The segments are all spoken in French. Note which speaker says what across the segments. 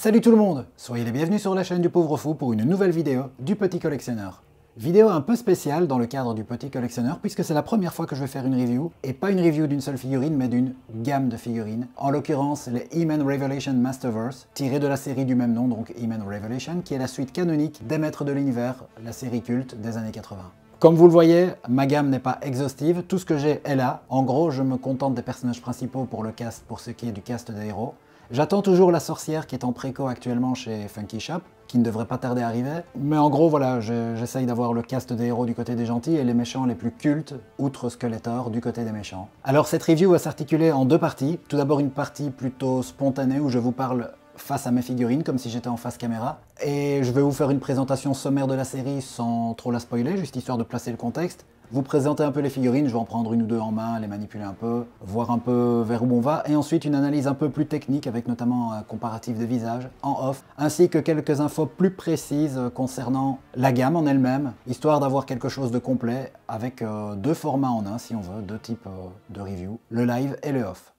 Speaker 1: Salut tout le monde, soyez les bienvenus sur la chaîne du Pauvre Fou pour une nouvelle vidéo du Petit Collectionneur. Vidéo un peu spéciale dans le cadre du Petit Collectionneur puisque c'est la première fois que je vais faire une review, et pas une review d'une seule figurine mais d'une gamme de figurines, en l'occurrence les He-Man Revelation Masterverse, tirées de la série du même nom, donc He-Man Revelation, qui est la suite canonique des Maîtres de l'Univers, la série culte des années 80. Comme vous le voyez, ma gamme n'est pas exhaustive, tout ce que j'ai est là. En gros, je me contente des personnages principaux pour le cast, pour ce qui est du cast des héros. J'attends toujours la sorcière qui est en préco actuellement chez Funky Shop, qui ne devrait pas tarder à arriver. Mais en gros, voilà, j'essaye d'avoir le cast des héros du côté des gentils et les méchants les plus cultes, outre Skeletor, du côté des méchants. Alors cette review va s'articuler en deux parties. Tout d'abord une partie plutôt spontanée où je vous parle face à mes figurines, comme si j'étais en face caméra. Et je vais vous faire une présentation sommaire de la série sans trop la spoiler, juste histoire de placer le contexte. Vous présenter un peu les figurines, je vais en prendre une ou deux en main, les manipuler un peu, voir un peu vers où on va, et ensuite une analyse un peu plus technique avec notamment un comparatif de visage en off, ainsi que quelques infos plus précises concernant la gamme en elle-même, histoire d'avoir quelque chose de complet avec deux formats en un si on veut, deux types de review, le live et le off.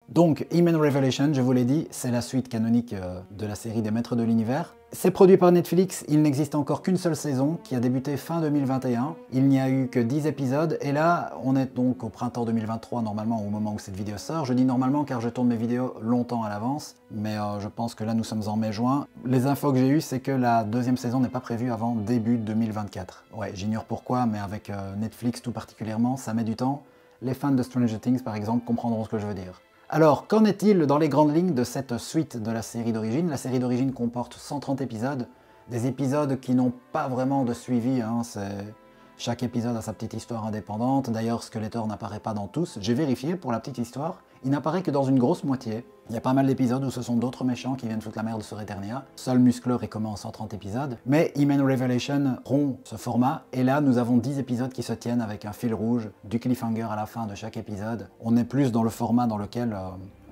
Speaker 1: Donc, He-Man Revelation, je vous l'ai dit, c'est la suite canonique de la série des Maîtres de l'Univers. C'est produit par Netflix, il n'existe encore qu'une seule saison, qui a débuté fin 2021. Il n'y a eu que 10 épisodes, et là, on est donc au printemps 2023, normalement, au moment où cette vidéo sort. Je dis normalement car je tourne mes vidéos longtemps à l'avance, mais je pense que là, nous sommes en mai-juin. Les infos que j'ai eues, c'est que la deuxième saison n'est pas prévue avant début 2024. Ouais, j'ignore pourquoi, mais avec Netflix tout particulièrement, ça met du temps. Les fans de Stranger Things, par exemple, comprendront ce que je veux dire. Alors, qu'en est-il dans les grandes lignes de cette suite de la série d'origine? La série d'origine comporte 130 épisodes, des épisodes qui n'ont pas vraiment de suivi, hein, chaque épisode a sa petite histoire indépendante. D'ailleurs, Skeletor n'apparaît pas dans tous, j'ai vérifié pour la petite histoire, il n'apparaît que dans une grosse moitié. Il y a pas mal d'épisodes où ce sont d'autres méchants qui viennent foutre la merde sur Eternia. Seul Musclor est commun en 130 épisodes. Mais He-Man Revelation rompt ce format, et là nous avons 10 épisodes qui se tiennent avec un fil rouge, du cliffhanger à la fin de chaque épisode. On est plus dans le format dans lequel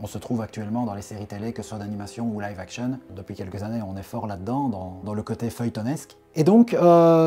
Speaker 1: on se trouve actuellement dans les séries télé, que ce soit d'animation ou live action. Depuis quelques années, on est fort là-dedans, dans le côté feuilletonesque. Et donc,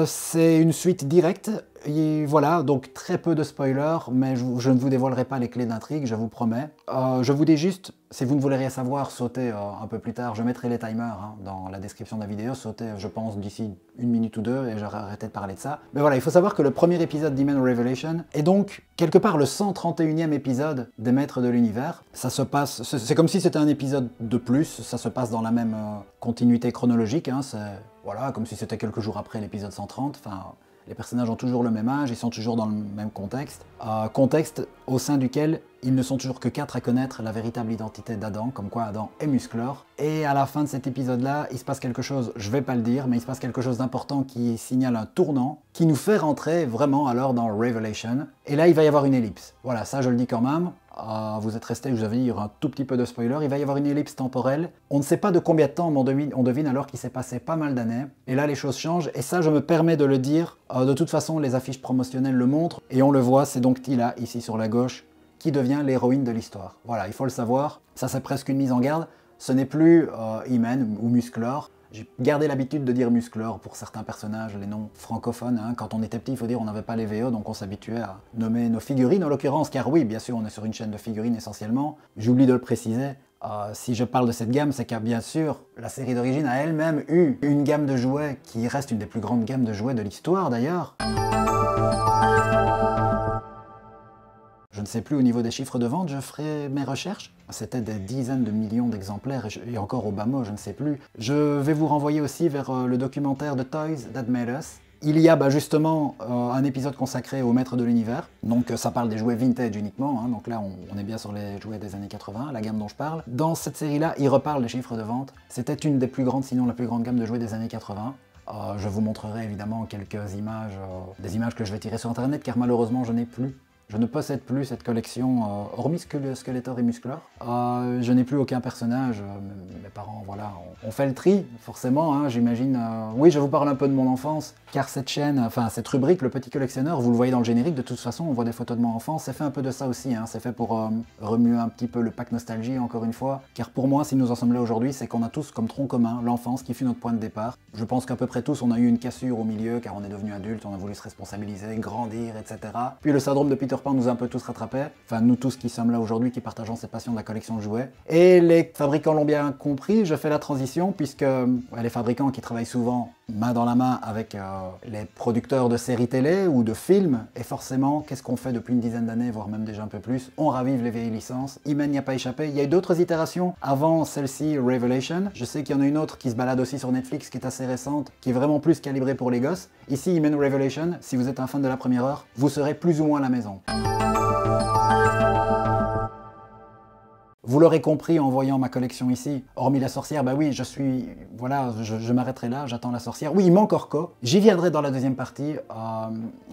Speaker 1: c'est une suite directe. Et voilà, donc très peu de spoilers, mais je ne vous dévoilerai pas les clés d'intrigue, je vous promets. Je vous dis juste, si vous ne voulez rien savoir, sautez un peu plus tard. Je mettrai les timers hein, dans la description de la vidéo. Sautez, je pense, d'ici une minute ou deux, et j'aurai arrêté de parler de ça. Mais voilà, il faut savoir que le premier épisode d'He-Man Revelation est donc, quelque part, le 131e épisode des Maîtres de l'Univers. Ça se passe, c'est comme si c'était un épisode de plus, ça se passe dans la même continuité chronologique, hein, c'est, voilà, comme si c'était quelques jours après l'épisode 130, enfin... Les personnages ont toujours le même âge, ils sont toujours dans le même contexte. Contexte au sein duquel ils ne sont toujours que 4 à connaître la véritable identité d'Adam, comme quoi Adam est Musclor. Et à la fin de cet épisode-là, il se passe quelque chose, je vais pas le dire, mais il se passe quelque chose d'important qui signale un tournant, qui nous fait rentrer vraiment alors dans Revelation. Et là, il va y avoir une ellipse. Voilà, ça je le dis quand même. Vous êtes restés, je vous avais dit, il y aura un tout petit peu de spoiler. Il va y avoir une ellipse temporelle. On ne sait pas de combien de temps, mais on devine alors qu'il s'est passé pas mal d'années. Et là, les choses changent. Et ça, je me permets de le dire. De toute façon, les affiches promotionnelles le montrent. Et on le voit, c'est donc Teela, ici sur la gauche, qui devient l'héroïne de l'histoire. Voilà, il faut le savoir. Ça, c'est presque une mise en garde. Ce n'est plus He-Man ou Musclor. J'ai gardé l'habitude de dire Musclor pour certains personnages, les noms francophones. Hein. Quand on était petit, il faut dire, on n'avait pas les VO, donc on s'habituait à nommer nos figurines en l'occurrence, car oui, bien sûr, on est sur une chaîne de figurines essentiellement. J'oublie de le préciser. Si je parle de cette gamme, c'est car bien sûr, la série d'origine a elle-même eu une gamme de jouets qui reste une des plus grandes gammes de jouets de l'histoire d'ailleurs. Je ne sais plus au niveau des chiffres de vente, je ferai mes recherches. C'était des dizaines de millions d'exemplaires, et encore au bas mot, je ne sais plus. Je vais vous renvoyer aussi vers le documentaire de Toys That Made Us. Il y a justement un épisode consacré aux Maîtres de l'Univers. Donc ça parle des jouets vintage uniquement, hein. Donc là on est bien sur les jouets des années 80, la gamme dont je parle. Dans cette série-là, il reparle des chiffres de vente. C'était une des plus grandes, sinon la plus grande gamme de jouets des années 80. Je vous montrerai évidemment quelques images, des images que je vais tirer sur internet, car malheureusement je n'ai plus. Je ne possède plus cette collection, hormis Skeletor et Musclor. Je n'ai plus aucun personnage. Mes parents, voilà, on fait le tri, forcément, hein, j'imagine. Oui, je vous parle un peu de mon enfance, car cette chaîne, enfin cette rubrique, le Petit Collectionneur, vous le voyez dans le générique, de toute façon, on voit des photos de mon enfance. C'est fait un peu de ça aussi, hein, c'est fait pour remuer un petit peu le pack nostalgie, encore une fois. Car pour moi, si nous en sommes là aujourd'hui, c'est qu'on a tous comme tronc commun l'enfance qui fut notre point de départ. Je pense qu'à peu près tous, on a eu une cassure au milieu, car on est devenu adulte, on a voulu se responsabiliser, grandir, etc. Puis le syndrome de Peter Pan nous a un peu tous rattrapés, enfin nous tous qui sommes là aujourd'hui, qui partageons cette passion de la collection de jouets. Et les fabricants l'ont bien compris, je fais la transition puisque les fabricants qui travaillent souvent main dans la main avec les producteurs de séries télé ou de films, et forcément, qu'est-ce qu'on fait depuis une dizaine d'années, voire même déjà un peu plus? On ravive les vieilles licences. He-Man n'y a pas échappé. Il y a eu d'autres itérations avant celle-ci, Revelation. Je sais qu'il y en a une autre qui se balade aussi sur Netflix, qui est assez récente, qui est vraiment plus calibrée pour les gosses. Ici, He-Man Revelation, si vous êtes un fan de la première heure, vous serez plus ou moins à la maison. Vous l'aurez compris en voyant ma collection ici, hormis la sorcière, bah oui, je m'arrêterai là, j'attends la sorcière. Oui, il manque Orko, j'y viendrai dans la deuxième partie,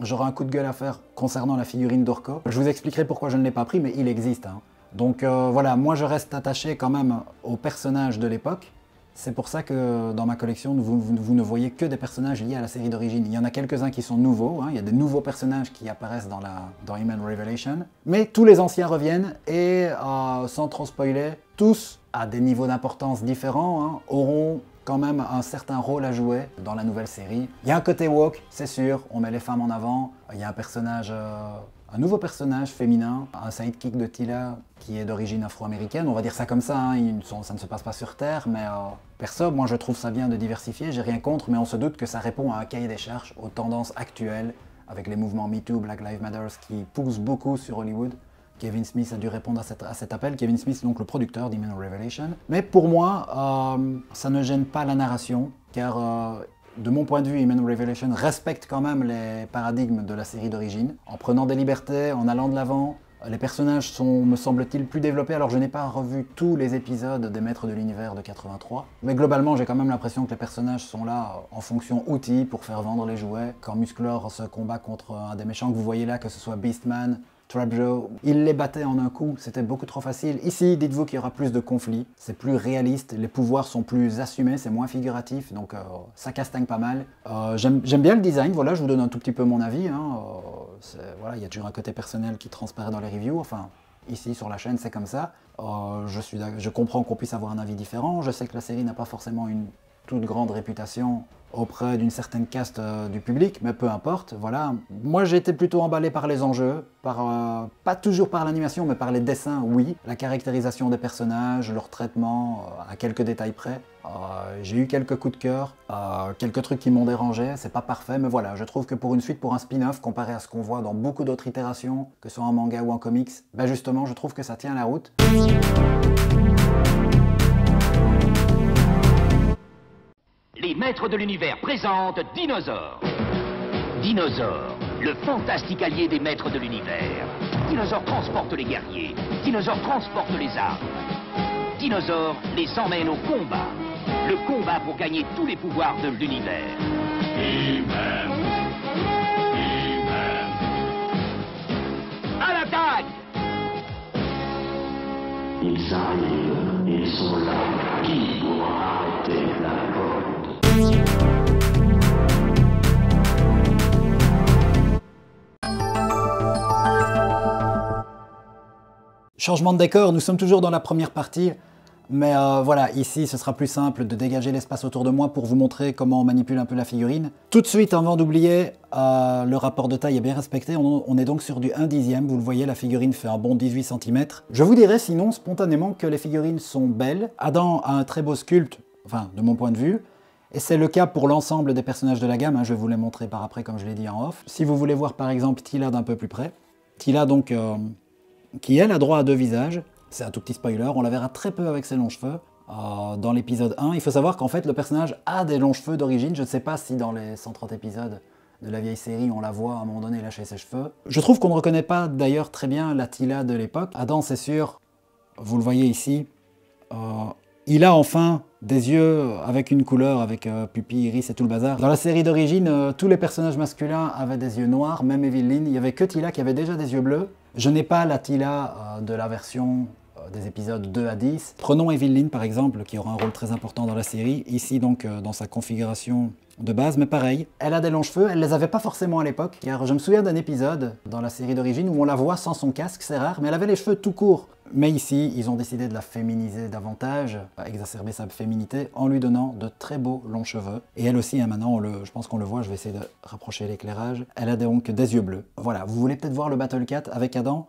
Speaker 1: j'aurai un coup de gueule à faire concernant la figurine d'Orko. Je vous expliquerai pourquoi je ne l'ai pas pris, mais il existe. Hein. Donc voilà, moi je reste attaché quand même aux personnages de l'époque. C'est pour ça que dans ma collection, vous ne voyez que des personnages liés à la série d'origine. Il y en a quelques-uns qui sont nouveaux, hein. Il y a des nouveaux personnages qui apparaissent dans He-Man Revelation. Mais tous les anciens reviennent et, sans trop spoiler, tous, à des niveaux d'importance différents, hein, auront quand même un certain rôle à jouer dans la nouvelle série. Il y a un côté woke, c'est sûr, on met les femmes en avant. Il y a un personnage... un nouveau personnage féminin, un sidekick de Teela qui est d'origine afro-américaine, on va dire ça comme ça, hein. Ça ne se passe pas sur Terre, mais perso, moi je trouve ça bien de diversifier, j'ai rien contre, mais on se doute que ça répond à un cahier des charges, aux tendances actuelles, avec les mouvements MeToo, Black Lives Matter, qui poussent beaucoup sur Hollywood. Kevin Smith a dû répondre à cet appel, Kevin Smith donc le producteur d'He-Man Revelation. Mais pour moi, ça ne gêne pas la narration, car... de mon point de vue, He-Man Revelation respecte quand même les paradigmes de la série d'origine, en prenant des libertés, en allant de l'avant. Les personnages sont, me semble-t-il, plus développés, alors je n'ai pas revu tous les épisodes des Maîtres de l'Univers de 83, mais globalement j'ai quand même l'impression que les personnages sont là en fonction outils pour faire vendre les jouets. Quand Musclor se combat contre un des méchants que vous voyez là, que ce soit Beastman, Trapjaw, il les battait en un coup, c'était beaucoup trop facile. Ici, dites-vous qu'il y aura plus de conflits, c'est plus réaliste, les pouvoirs sont plus assumés, c'est moins figuratif, donc ça castagne pas mal. J'aime bien le design, voilà, je vous donne un tout petit peu mon avis. Hein. Voilà, il y a toujours un côté personnel qui transparaît dans les reviews, enfin, ici sur la chaîne c'est comme ça. Je comprends qu'on puisse avoir un avis différent, je sais que la série n'a pas forcément une toute grande réputation auprès d'une certaine caste du public, mais peu importe, voilà. Moi j'ai été plutôt emballé par les enjeux, pas toujours par l'animation, mais par les dessins, oui. La caractérisation des personnages, leur traitement, à quelques détails près. J'ai eu quelques coups de cœur, quelques trucs qui m'ont dérangé, c'est pas parfait, mais voilà, je trouve que pour une suite, pour un spin-off, comparé à ce qu'on voit dans beaucoup d'autres itérations, que ce soit en manga ou en comics, ben justement, je trouve que ça tient la route.
Speaker 2: Les Maîtres de l'Univers présentent Dinosaure. Dinosaure, le fantastique allié des Maîtres de l'Univers. Dinosaure transporte les guerriers. Dinosaure transporte les armes. Dinosaure les emmène au combat. Le combat pour gagner tous les pouvoirs de l'univers. He-Man. He-Man. À l'attaque!
Speaker 3: Ils arrivent, ils sont là. Qui pourra arrêter la porte?
Speaker 1: Changement de décor, nous sommes toujours dans la première partie, mais voilà, ici ce sera plus simple de dégager l'espace autour de moi pour vous montrer comment on manipule un peu la figurine. Tout de suite, avant d'oublier, le rapport de taille est bien respecté, on est donc sur du 1/10, vous le voyez, la figurine fait un bon 18 cm. Je vous dirais sinon spontanément que les figurines sont belles. Adam a un très beau sculpte, enfin de mon point de vue, et c'est le cas pour l'ensemble des personnages de la gamme, hein, je vais vous les montrer par après comme je l'ai dit en off. Si vous voulez voir par exemple Teela d'un peu plus près, Teela donc... qui elle a droit à 2 visages, c'est un tout petit spoiler, on la verra très peu avec ses longs cheveux dans l'épisode 1. Il faut savoir qu'en fait le personnage a des longs cheveux d'origine, je ne sais pas si dans les 130 épisodes de la vieille série on la voit à un moment donné lâcher ses cheveux. Je trouve qu'on ne reconnaît pas d'ailleurs très bien la Teela de l'époque. Adam c'est sûr, vous le voyez ici, il a enfin des yeux avec une couleur, avec pupille, iris et tout le bazar. Dans la série d'origine, tous les personnages masculins avaient des yeux noirs, même Evil-Lyn. Il n'y avait que Teela qui avait déjà des yeux bleus. Je n'ai pas la Teela de la version des épisodes 2 à 10. Prenons Evil-Lyn par exemple, qui aura un rôle très important dans la série. Ici donc, dans sa configuration de base, mais pareil. Elle a des longs cheveux, elle les avait pas forcément à l'époque, car je me souviens d'un épisode dans la série d'origine où on la voit sans son casque, c'est rare, mais elle avait les cheveux tout courts. Mais ici, ils ont décidé de la féminiser davantage, exacerber sa féminité, en lui donnant de très beaux longs cheveux. Et elle aussi, hein, maintenant, je pense qu'on le voit, je vais essayer de rapprocher l'éclairage. Elle a donc des yeux bleus. Voilà, vous voulez peut-être voir le Battle Cat avec Adam?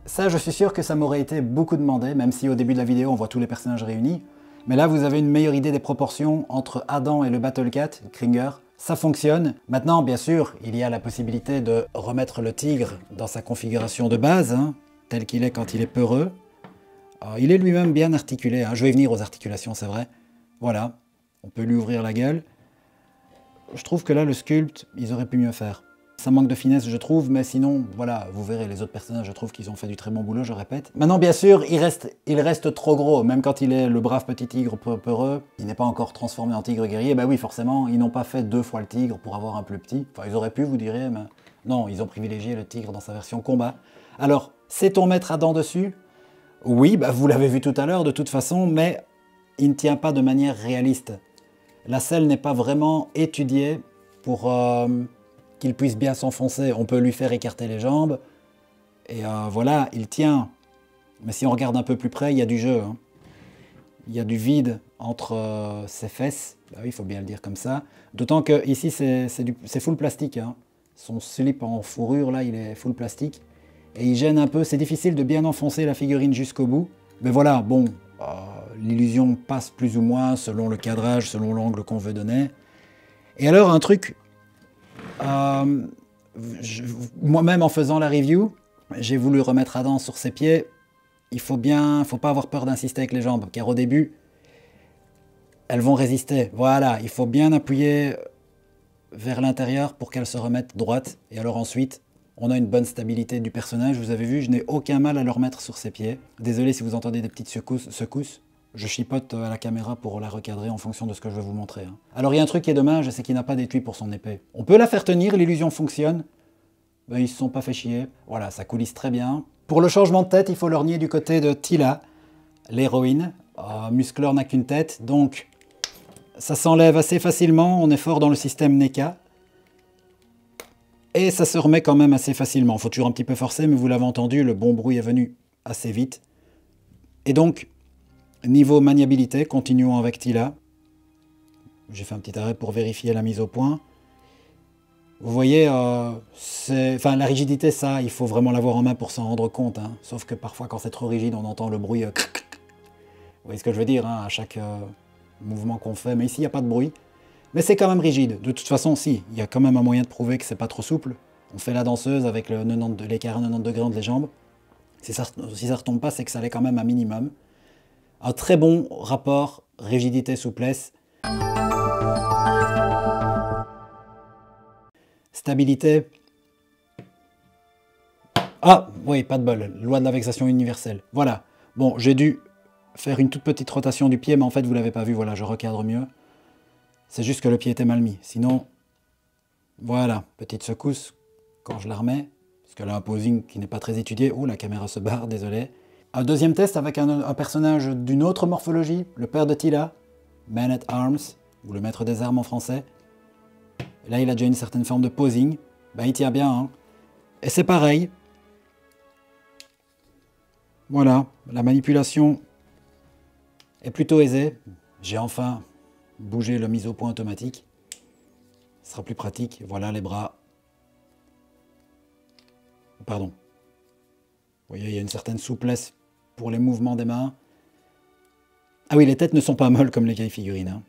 Speaker 1: Ça, je suis sûr que ça m'aurait été beaucoup demandé, même si au début de la vidéo, on voit tous les personnages réunis. Mais là, vous avez une meilleure idée des proportions entre Adam et le Battle Cat, Kringer. Ça fonctionne. Maintenant, bien sûr, il y a la possibilité de remettre le tigre dans sa configuration de base, hein, tel qu'il est quand il est peureux. Il est lui-même bien articulé. Hein. Je vais y venir aux articulations, c'est vrai. Voilà, on peut lui ouvrir la gueule. Je trouve que là, le sculpte, ils auraient pu mieux faire. Ça manque de finesse, je trouve, mais sinon, voilà, vous verrez, les autres personnages, je trouve qu'ils ont fait du très bon boulot, je répète. Maintenant, bien sûr, il reste trop gros, même quand il est le brave petit tigre peureux, il n'est pas encore transformé en tigre guerrier, bah oui, forcément, ils n'ont pas fait 2 fois le tigre pour avoir un plus petit. Enfin, ils auraient pu, vous direz, mais non, ils ont privilégié le tigre dans sa version combat. Alors, sait-on mettre Adam dessus? Oui, bah vous l'avez vu tout à l'heure, de toute façon, mais il ne tient pas de manière réaliste. La selle n'est pas vraiment étudiée pour... qu'il puisse bien s'enfoncer, on peut lui faire écarter les jambes, et voilà, il tient. Mais si on regarde un peu plus près, il y a du jeu. Hein. Il y a du vide entre ses fesses, bah oui, il faut bien le dire comme ça. D'autant que ici c'est full plastique. Hein. Son slip en fourrure, là, il est full plastique. Et il gêne un peu, c'est difficile de bien enfoncer la figurine jusqu'au bout. Mais voilà, bon, l'illusion passe plus ou moins selon le cadrage, selon l'angle qu'on veut donner. Et alors, un truc... moi-même en faisant la review, j'ai voulu remettre Adam sur ses pieds. Il faut pas avoir peur d'insister avec les jambes, car au début, elles vont résister. Voilà, il faut bien appuyer vers l'intérieur pour qu'elles se remettent droites. Et alors ensuite, on a une bonne stabilité du personnage. Vous avez vu, je n'ai aucun mal à le remettre sur ses pieds. Désolé si vous entendez des petites secousses. Je chipote à la caméra pour la recadrer en fonction de ce que je vais vous montrer. Hein. Alors il y a un truc qui est dommage, c'est qu'il n'a pas d'étui pour son épée. On peut la faire tenir, l'illusion fonctionne. Ben, ils se sont pas fait chier. Voilà, ça coulisse très bien. Pour le changement de tête, il faut lorgner du côté de Teela, l'héroïne. Musclor n'a qu'une tête, donc ça s'enlève assez facilement. On est fort dans le système NECA. Et ça se remet quand même assez facilement. Il faut toujours un petit peu forcer, mais vous l'avez entendu, le bon bruit est venu assez vite. Et donc... niveau maniabilité, continuons avec Teela. J'ai fait un petit arrêt pour vérifier la mise au point. Vous voyez, la rigidité, ça, il faut vraiment l'avoir en main pour s'en rendre compte. Hein. Sauf que parfois, quand c'est trop rigide, on entend le bruit. Vous voyez ce que je veux dire, hein, à chaque mouvement qu'on fait. Mais ici, il n'y a pas de bruit. Mais c'est quand même rigide. De toute façon, si, il y a quand même un moyen de prouver que c'est pas trop souple. On fait la danseuse avec l'écart à 90 degrés entre les jambes. Si ça retombe pas, c'est que ça l'est quand même un minimum. Un très bon rapport rigidité-souplesse. Stabilité. Ah, oui, pas de bol. Loi de la vexation universelle. Voilà. Bon, j'ai dû faire une toute petite rotation du pied, mais en fait, vous l'avez pas vu. Voilà, je recadre mieux. C'est juste que le pied était mal mis. Sinon, voilà, petite secousse quand je la remets. Parce qu'elle a un posing qui n'est pas très étudié. Oh, la caméra se barre, désolé. Un deuxième test avec un personnage d'une autre morphologie, le père de Teela, Man at Arms, ou le maître des armes en français. Là, il a déjà une certaine forme de posing. Ben, il tient bien. Hein. Et c'est pareil. Voilà, la manipulation est plutôt aisée. J'ai enfin bougé le mise au point automatique. Ce sera plus pratique. Voilà les bras. Pardon. Vous voyez, il y a une certaine souplesse pour les mouvements des mains. Ah oui, les têtes ne sont pas molles comme les vieilles figurines. Hein.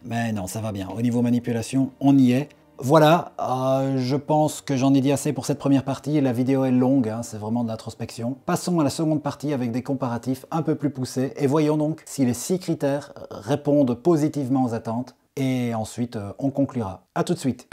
Speaker 1: Mais non, ça va bien. Au niveau manipulation, on y est. Voilà, je pense que j'en ai dit assez pour cette première partie. La vidéo est longue, hein, c'est vraiment de l'introspection. Passons à la seconde partie avec des comparatifs un peu plus poussés. Et voyons donc si les 6 critères répondent positivement aux attentes. Et ensuite, on conclura. A tout de suite.